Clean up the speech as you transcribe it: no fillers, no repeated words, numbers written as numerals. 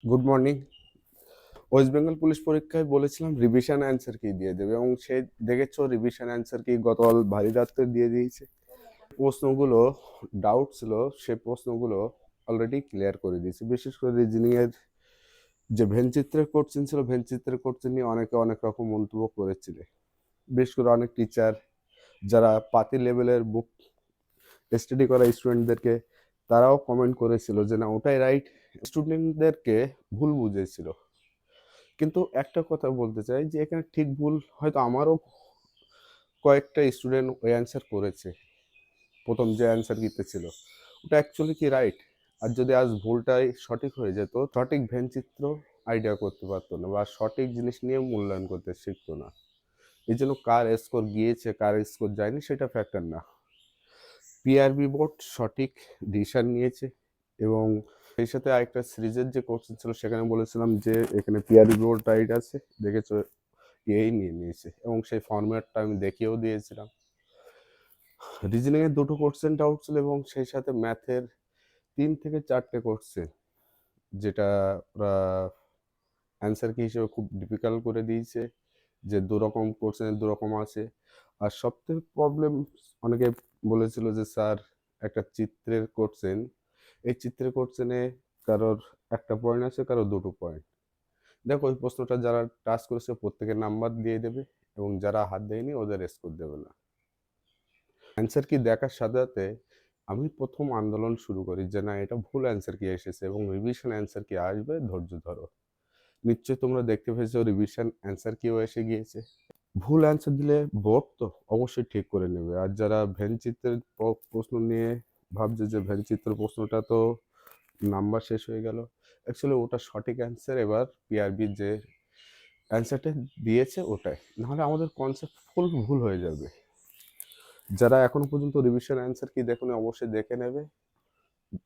Good morning. West Bengal police পরীক্ষায় বলেছিলাম revision answer কি দিয়ে দেবে, এবং সে দেখেছো রিভিশন অ্যান্সার কি গতকাল ভারী রাত্রে দিয়ে দিয়েছে। প্রশ্নগুলো ডাউট ছিল, সে প্রশ্নগুলো অলরেডি ক্লিয়ার করে দিয়েছে। বিশেষ করে রিজনিং এর যে ভেনচিত্রের কোশ্চেন ছিল, ভেনচিত্রের কোশ্চেন নিয়ে অনেকে অনেক রকম মন্তব্য করেছিল। বিশেষ করে অনেক টিচার যারা পাতি লেভেলের বুক স্টাডি করা স্টুডেন্টদেরকে, তারাও কমেন্ট করেছিল যে না ওটাই রাইট, স্টুডেন্টদেরকে ভুল বুঝেছিল। কিন্তু একটা কথা বলতে চাই যে এখানে ঠিক ভুল হয়তো আমারও কয়েকটা স্টুডেন্ট ওই অ্যান্সার করেছে। প্রথম যে অ্যান্সার দিতে ছিল ওটা অ্যাকচুয়ালি কি রাইট, আর যদি আজ ভুলটাই সঠিক হয়ে যেত, সঠিক ভেনচিত্র আইডিয়া করতে পারতো না বা সঠিক জিনিস নিয়ে মূল্যায়ন করতে শিখতো না। এই জন্য কার স্কোর গিয়েছে কার স্কোর যায়নি সেটা ফ্যাক্টর না, পিআরবি বোর্ড সঠিক ডিসিশন নিয়েছে। এবং সেই সাথে আরেকটা সিরিজের যে কোশ্চেন ছিল সেখানে বলেছিলাম যে এখানে পিআরবি বোর্ড রাইট আছে, দেখেছো এই নিয়ে নিয়েছে, এবং সেই ফরম্যাটটা আমি দেখিয়েও দিয়েছিলাম। রিজনিং এর দুটো কোশ্চেন ডাউট ছিল, এবং সেই সাথে ম্যাথের 3 থেকে 4টে কোশ্চেন, যেটা ওরা অ্যান্সার কি হিসেবে খুব ডিফিকাল্ট করে দিয়েছে, যে দুরকম কোশ্চেনের দুরকম আছে। আর সবথেকে প্রবলেম, অনেকে বলেছিল যে স্যার একটা চিত্রের কোশ্চেন, এই চিত্রের কোশ্চেনে কারোর একটা পয়েন্ট আছে, কারোর দুটো পয়েন্ট। দেখো ওই প্রশ্নটা যারা টাচ করেছে প্রত্যেকের নাম্বার দিয়ে দেবে, এবং যারা হাত দেয়নি ওদের স্কোর দেবে না। অ্যান্সার কি দেখার সাথে সাথে আমি প্রথম আন্দোলন শুরু করি যে না এটা ভুল অ্যান্সার কি এসেছে, এবং রিভিশন অ্যান্সার কি আসবে, ধৈর্য ধরো। নিশ্চয়ই তোমরা দেখতে পেয়েছো রিভিশন অ্যান্সার কিও এসে গিয়েছে। ভুল অ্যান্সার দিলে বোর্ড তো অবশ্যই ঠিক করে নেবে। আর যারা ভেনচিত্রের প্রশ্ন নিয়ে ভাবছে যে ভেনচিত্রের প্রশ্নটা তো নাম্বার শেষ হয়ে গেল, অ্যাকচুয়ালি ওটা সঠিক অ্যান্সার। এবার পিআরবি যে অ্যান্সারটা দিয়েছে ওটাই, নাহলে আমাদের কনসেপ্ট ফুল ভুল হয়ে যাবে। যারা এখনো পর্যন্ত রিভিশন অ্যান্সার কি দেখুন অবশ্যই দেখে নেবে,